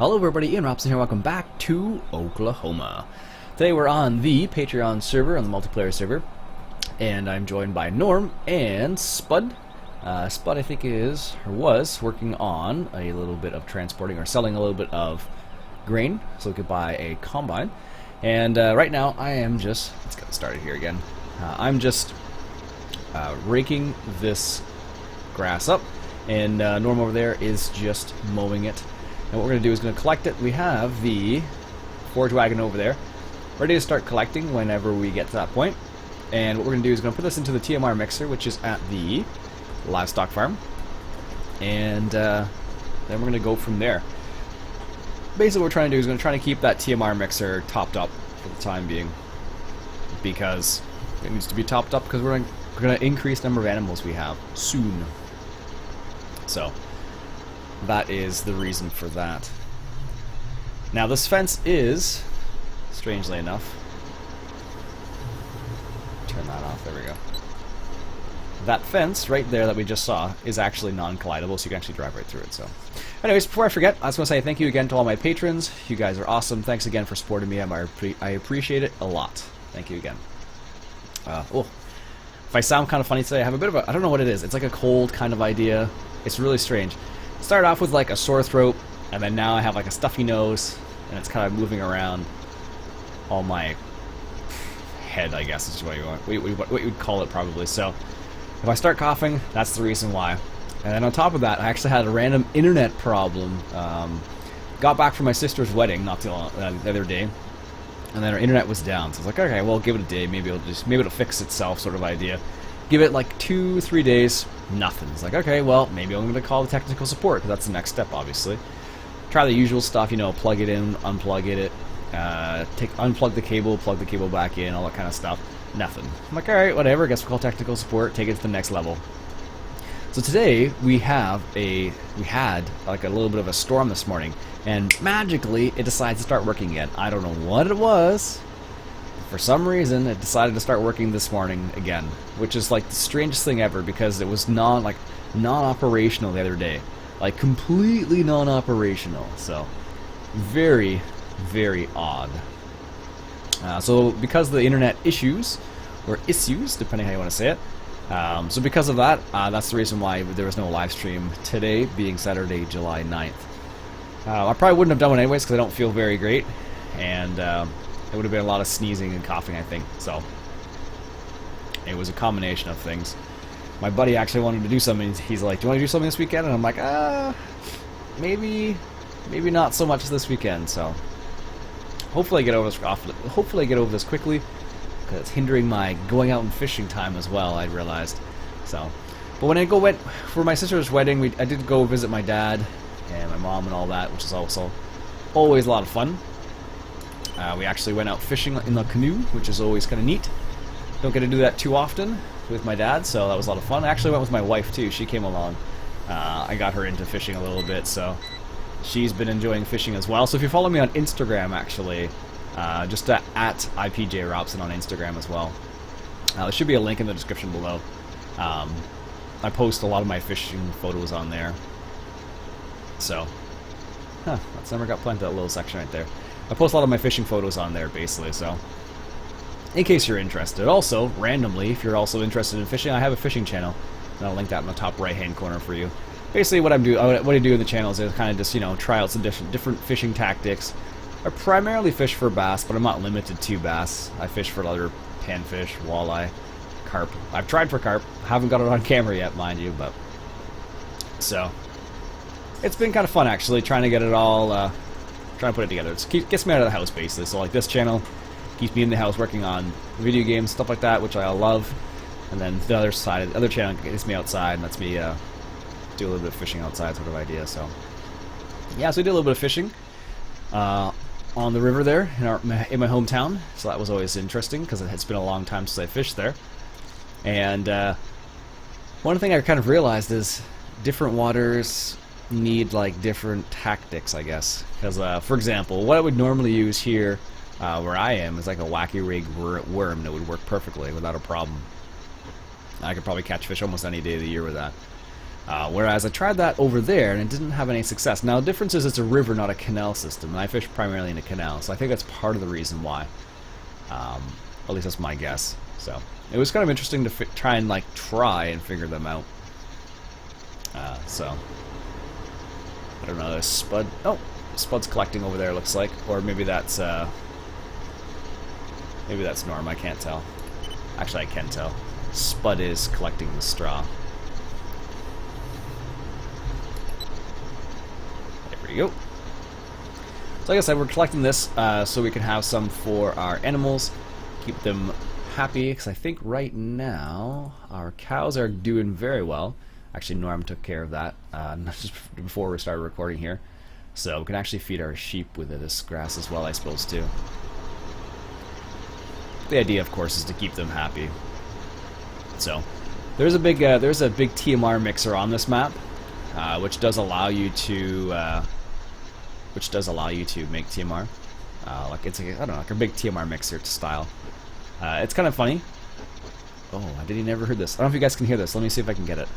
Hello everybody, Ian Robson here, welcome back to Oklahoma. Today we're on the Patreon server, on the multiplayer server, and I'm joined by Norm and Spud. Spud I think was working on a little bit of transporting or selling a little bit of grain, so we could buy a combine. And right now I am just, let's get started here again, I'm just raking this grass up, and Norm over there is just mowing it. And what we're going to do is going to collect it. We have the forage wagon over there, ready to start collecting whenever we get to that point. And what we're going to do is going to put this into the TMR mixer, which is at the livestock farm. And then we're going to go from there. Basically what we're trying to do is going to try to keep that TMR mixer topped up for the time being. Because it needs to be topped up because we're going to increase the number of animals we have soon. So that is the reason for that. Now this fence is, strangely enough, turn that off, there we go. That fence right there that we just saw is actually non-collidable, so you can actually drive right through it. So, anyways, before I forget, I just want to say thank you again to all my patrons. You guys are awesome. Thanks again for supporting me. I appreciate it a lot. Thank you again. If I sound kind of funny today, I have a bit of a, I don't know what it is. It's like a cold kind of idea. It's really strange. Started off with like a sore throat, and then now I have like a stuffy nose, and it's kind of moving around all my head, I guess is what you'd call it probably. So if I start coughing, that's the reason why. And then on top of that, I actually had a random internet problem. Got back from my sister's wedding not too long, the other day, and then our internet was down. So I was like, okay, well, give it a day. Maybe it'll fix itself, sort of idea. Give it like 2-3 days, nothing. It's like, okay, well, maybe I'm going to call the technical support, because that's the next step, obviously. Try the usual stuff, you know, plug it in, unplug it, unplug the cable, plug the cable back in, all that kind of stuff. Nothing. I'm like, alright, whatever, I guess we'll call technical support, take it to the next level. So today, we had like a little bit of a storm this morning, and magically, it decides to start working again. I don't know what it was. For some reason, it decided to start working this morning again, which is like the strangest thing ever, because it was non-operational the other day, like completely non-operational. So very, very odd. So because of the internet issues, or issues, depending how you want to say it. So because of that, that's the reason why there was no live stream today, being Saturday, July 9th. I probably wouldn't have done one anyways because I don't feel very great, and it would have been a lot of sneezing and coughing, I think. So it was a combination of things. My buddy actually wanted to do something. He's like, "Do you want to do something this weekend?" And I'm like, maybe not so much this weekend. So hopefully I get over this. Hopefully I get over this quickly, because it's hindering my going out and fishing time as well. I realized. So, but when I went for my sister's wedding, I did go visit my dad and my mom and all that, which is also always a lot of fun. We actually went out fishing in the canoe, which is always kind of neat. Don't get to do that too often with my dad, so that was a lot of fun. I actually went with my wife too. She came along. I got her into fishing a little bit, so she's been enjoying fishing as well. So if you follow me on Instagram, actually, just at IPJ Robson on Instagram as well. There should be a link in the description below. I post a lot of my fishing photos on there. So, that's never got plenty, that little section right there. I post a lot of my fishing photos on there, basically, so in case you're interested. Also, randomly, if you're also interested in fishing, I have a fishing channel, and I'll link that in the top right-hand corner for you. Basically, what I do in the channel is kind of just, you know, try out some different fishing tactics. I primarily fish for bass, but I'm not limited to bass. I fish for other panfish, walleye, carp. I've tried for carp. Haven't got it on camera yet, mind you, but so it's been kind of fun actually, trying to get it all. Trying to put it together. It gets me out of the house, basically. So like this channel keeps me in the house working on video games, stuff like that, which I love. And then the other side, the other channel gets me outside and lets me do a little bit of fishing outside, sort of idea. So yeah, so we did a little bit of fishing on the river there in my hometown. So that was always interesting because it's been a long time since I fished there. And one thing I kind of realized is different waters need like different tactics, I guess, because for example, what I would normally use here where I am is like a wacky rig worm that would work perfectly without a problem. I could probably catch fish almost any day of the year with that. Whereas I tried that over there and it didn't have any success. Now the difference is it's a river, not a canal system, and I fish primarily in a canal, so I think that's part of the reason why. At least that's my guess. So it was kind of interesting to try and figure them out. So I don't know. There's Spud. Oh, Spud's collecting over there. Looks like, or maybe that's Norm. I can't tell. Actually, I can tell. Spud is collecting the straw. There we go. So like I said, we're collecting this so we can have some for our animals, keep them happy, because I think right now our cows are doing very well. Actually, Norm took care of that just before we started recording here. So we can actually feed our sheep with this grass as well, I suppose, too. The idea, of course, is to keep them happy. So there's a big TMR mixer on this map, which does allow you to make TMR. Like it's I don't know, like a big TMR mixer style. It's kind of funny. Oh, I didn't never heard this. I don't know if you guys can hear this. Let me see if I can get it.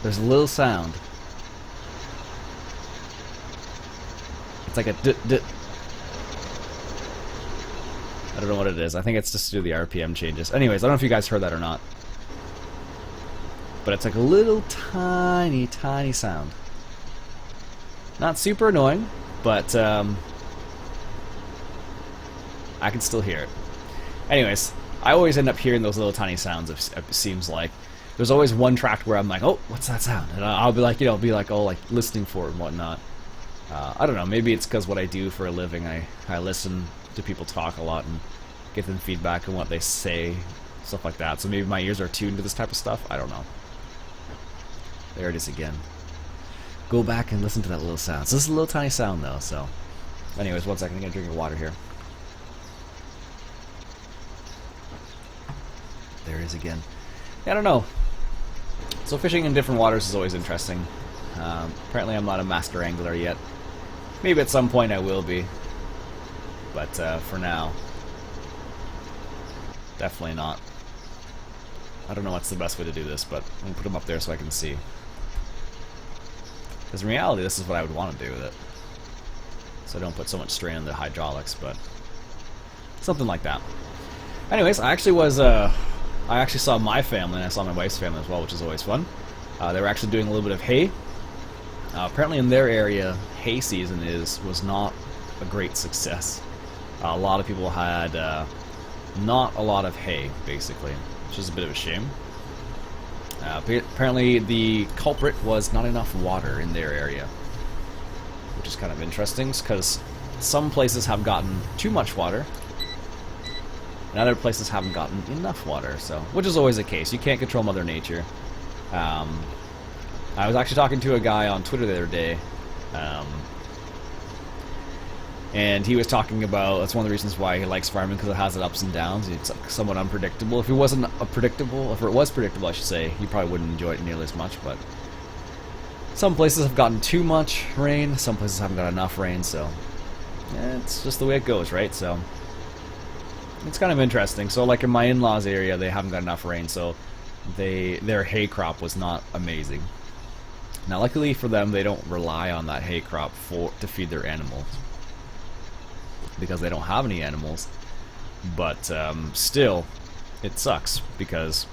There's a little sound. It's like a dit. I don't know what it is. I think it's just to do the RPM changes. Anyways, I don't know if you guys heard that or not. But it's like a little tiny sound. Not super annoying, but I can still hear it. Anyways, I always end up hearing those little tiny sounds, it seems like. There's always one track where I'm like, oh, what's that sound? And I'll be like, oh, like listening for it and whatnot. I don't know, maybe it's because what I do for a living, I listen to people talk a lot and give them feedback on what they say, stuff like that. So maybe my ears are tuned to this type of stuff. I don't know. There it is again. Go back and listen to that little sound. So this is a little tiny sound though. So, anyways, 1 second. I'm gonna drink your water here. There it is again. Yeah, I don't know. So fishing in different waters is always interesting. Apparently, I'm not a master angler yet. Maybe at some point I will be. But for now, definitely not. I don't know what's the best way to do this, but I'm going to put them up there so I can see. Because in reality, this is what I would want to do with it. So I don't put so much strain on the hydraulics, but something like that. Anyways, I actually saw my family, and I saw my wife's family as well, which is always fun. They were actually doing a little bit of hay. Apparently in their area, hay season was not a great success. A lot of people had not a lot of hay, basically, which is a bit of a shame. Apparently the culprit was not enough water in their area, which is kind of interesting, because some places have gotten too much water, and other places haven't gotten enough water, so which is always the case. You can't control Mother Nature. I was actually talking to a guy on Twitter the other day, and he was talking about that's one of the reasons why he likes farming, because it has its ups and downs. It's like somewhat unpredictable. If it was predictable, I should say, you probably wouldn't enjoy it nearly as much. But some places have gotten too much rain, some places haven't got enough rain, so it's just the way it goes, right? So it's kind of interesting. So like in my in-laws area, they haven't got enough rain, so their hay crop was not amazing. Now luckily for them, they don't rely on that hay crop to feed their animals, because they don't have any animals. But still, it sucks, because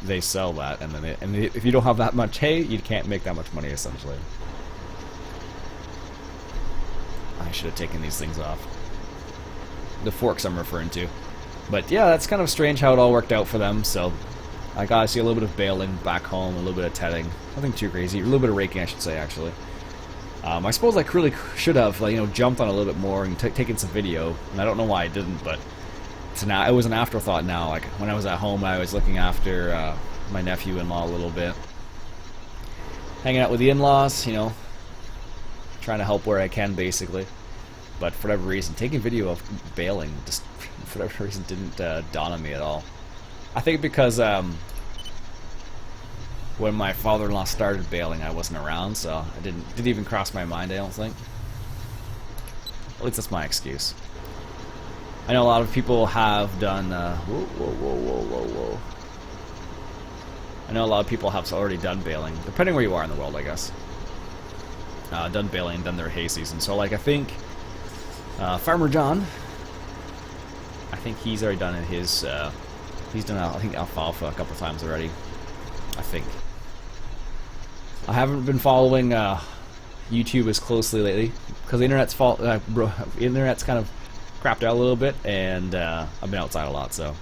they sell that, and if you don't have that much hay, you can't make that much money, essentially. I should have taken these things off. The forks I'm referring to. But yeah, that's kind of strange how it all worked out for them. So I got to see a little bit of baling back home, a little bit of tedding, nothing too crazy, a little bit of raking, I should say, actually. I suppose I really should have, jumped on a little bit more and taken some video, and I don't know why I didn't, but it was an afterthought now. Like when I was at home, I was looking after my nephew-in-law a little bit, hanging out with the in-laws, trying to help where I can, basically. But for whatever reason, taking video of baling just for whatever reason didn't dawn on me at all. I think because when my father-in-law started baling, I wasn't around, so it didn't even cross my mind, I don't think. At least that's my excuse. I know a lot of people have done, whoa. I know a lot of people have already done baling, depending where you are in the world, I guess. Done baling, done their hay season. So, like, I think Farmer John, I think he's already done his, he's done, I think, alfalfa a couple times already. I think. I haven't been following YouTube as closely lately because the internet's kind of crapped out a little bit, and I've been outside a lot, so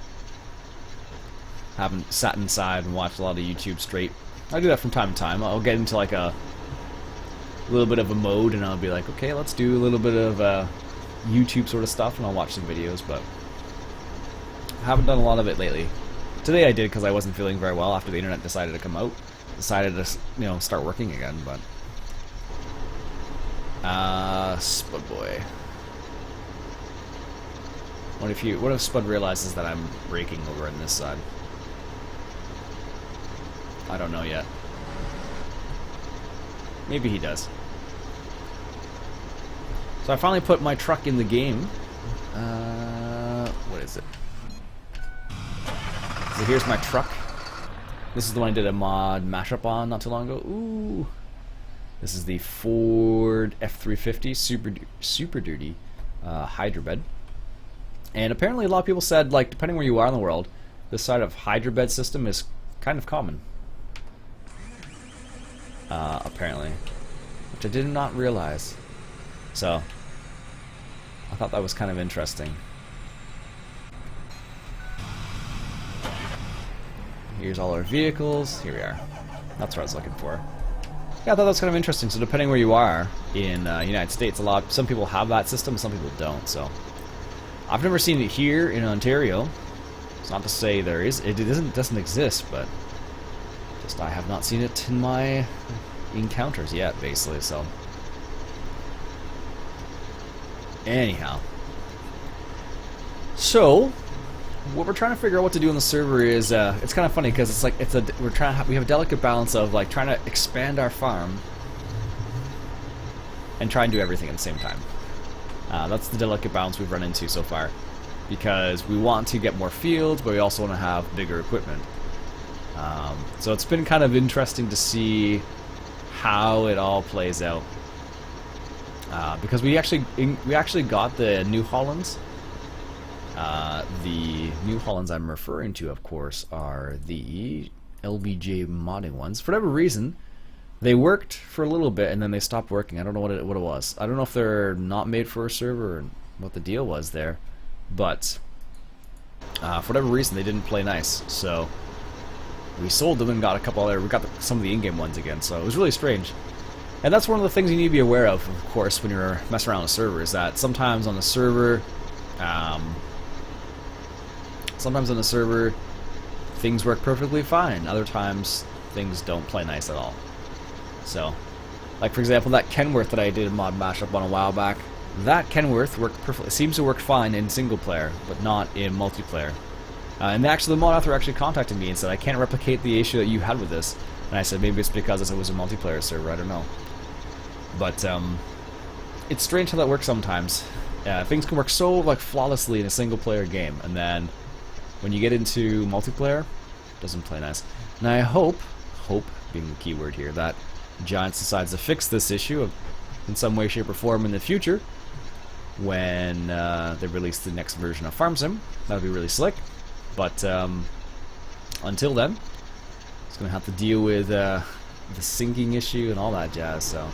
I haven't sat inside and watched a lot of YouTube straight. I do that from time to time. I'll get into like a little bit of a mode, and I'll be like, okay, let's do a little bit of YouTube sort of stuff, and I'll watch some videos, but I haven't done a lot of it lately. Today I did because I wasn't feeling very well after the internet decided to come out. Decided to, you know, start working again, but Spud boy. What if Spud realizes that I'm raking over on this side? I don't know yet. Maybe he does. So I finally put my truck in the game. What is it? So here's my truck. This is the one I did a mod mashup on not too long ago. Ooh. This is the Ford F350 Super Duty Hydrobed. And apparently a lot of people said, like, depending where you are in the world, this side of hydrobed system is kind of common. Apparently. Which I did not realize. So, I thought that was kind of interesting. Here's all our vehicles. Here we are. That's what I was looking for. Yeah, I thought that was kind of interesting. So depending where you are in United States, some people have that system, some people don't. So I've never seen it here in Ontario. It's not to say it doesn't exist, but just I have not seen it in my encounters yet, basically. So anyhow, so what we're trying to figure out what to do on the server is it's kind of funny because it's like we have a delicate balance of like trying to expand our farm and try and do everything at the same time. That's the delicate balance we've run into so far, because we want to get more fields, but we also want to have bigger equipment. So it's been kind of interesting to see how it all plays out, because we actually got the New Hollands. The New Hollands I'm referring to, of course, are the LBJ modding ones. For whatever reason, they worked for a little bit and then they stopped working. I don't know what it was. I don't know if they're not made for a server or what the deal was there, but for whatever reason they didn't play nice. So we sold them and got a couple other. We got some of the in-game ones again. So it was really strange. And that's one of the things you need to be aware of course, when you're messing around with servers. Is that sometimes on the server. Sometimes on the server, things work perfectly fine. Other times, things don't play nice at all. So, like for example, that Kenworth that I did a mod mashup on a while back, that Kenworth worked perfectly. It seems to work fine in single player, but not in multiplayer. And actually, the mod author actually contacted me and said, I can't replicate the issue that you had with this. And I said, maybe it's because it was a multiplayer server, I don't know. But, it's strange how that works sometimes. Things can work so like flawlessly in a single player game, and then when you get into multiplayer, it doesn't play nice. And I hope being the key word here, that Giants decides to fix this issue in some way, shape, or form in the future when they release the next version of Farm Sim. That would be really slick. But until then, it's going to have to deal with the syncing issue and all that jazz. So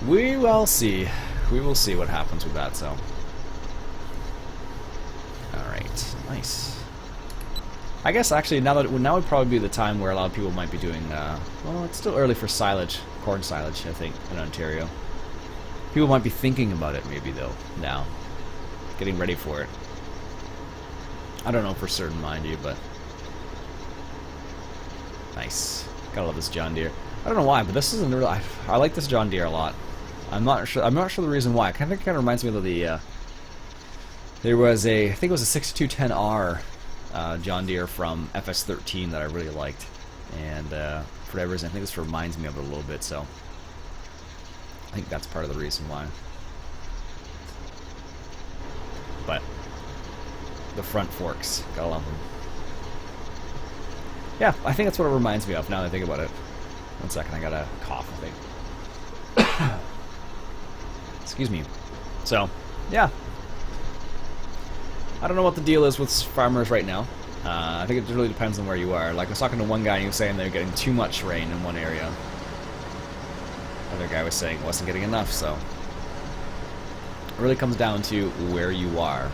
we will see. We will see what happens with that. So. Alright, nice. I guess actually now would probably be the time where a lot of people might be doing, well, it's still early for silage, corn silage, I think, in Ontario. People might be thinking about it maybe though, now. Getting ready for it. I don't know for certain, mind you, but nice. Gotta love this John Deere. I don't know why, but this isn't real. I like this John Deere a lot. I'm not sure the reason why. I think it kind of reminds me of the there was I think it was a 6210R John Deere from FS13 that I really liked, and for whatever reason, I think this reminds me of it a little bit. So I think that's part of the reason why. But the front forks, gotta love them. Yeah, I think that's what it reminds me of now that I think about it. One second, I got a cough, I think. Excuse me. So, yeah. I don't know what the deal is with farmers right now. I think it really depends on where you are. Like, I was talking to one guy and he was saying they're getting too much rain in one area. Another guy was saying it wasn't getting enough, so it really comes down to where you are.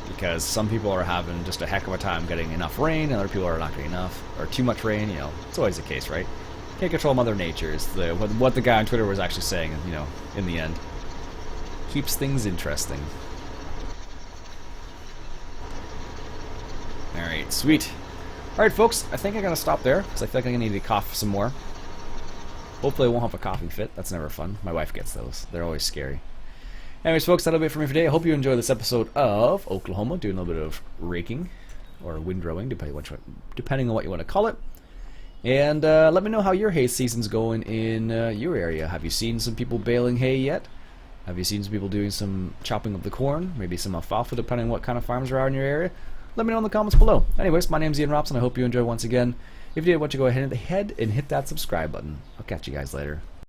Because some people are having just a heck of a time getting enough rain, and other people are not getting enough, or too much rain, you know. It's always the case, right? Can't control Mother Nature. It's what the guy on Twitter was actually saying, you know, in the end. Keeps things interesting. Alright, sweet. Alright, folks, I think I gotta stop there, because I feel like I'm gonna need to cough some more. Hopefully I won't have a coughing fit. That's never fun. My wife gets those. They're always scary. Anyways, folks, that'll be it for me for today. I hope you enjoyed this episode of Oklahoma, doing a little bit of raking, or windrowing, depending on what you want to call it. And let me know how your hay season's going in your area. Have you seen some people baling hay yet? Have you seen some people doing some chopping of the corn? Maybe some alfalfa, depending on what kind of farms are in your area? Let me know in the comments below. Anyways, my name's Iain Robson. I hope you enjoyed once again. If you did, why don't you go ahead and hit that subscribe button. I'll catch you guys later.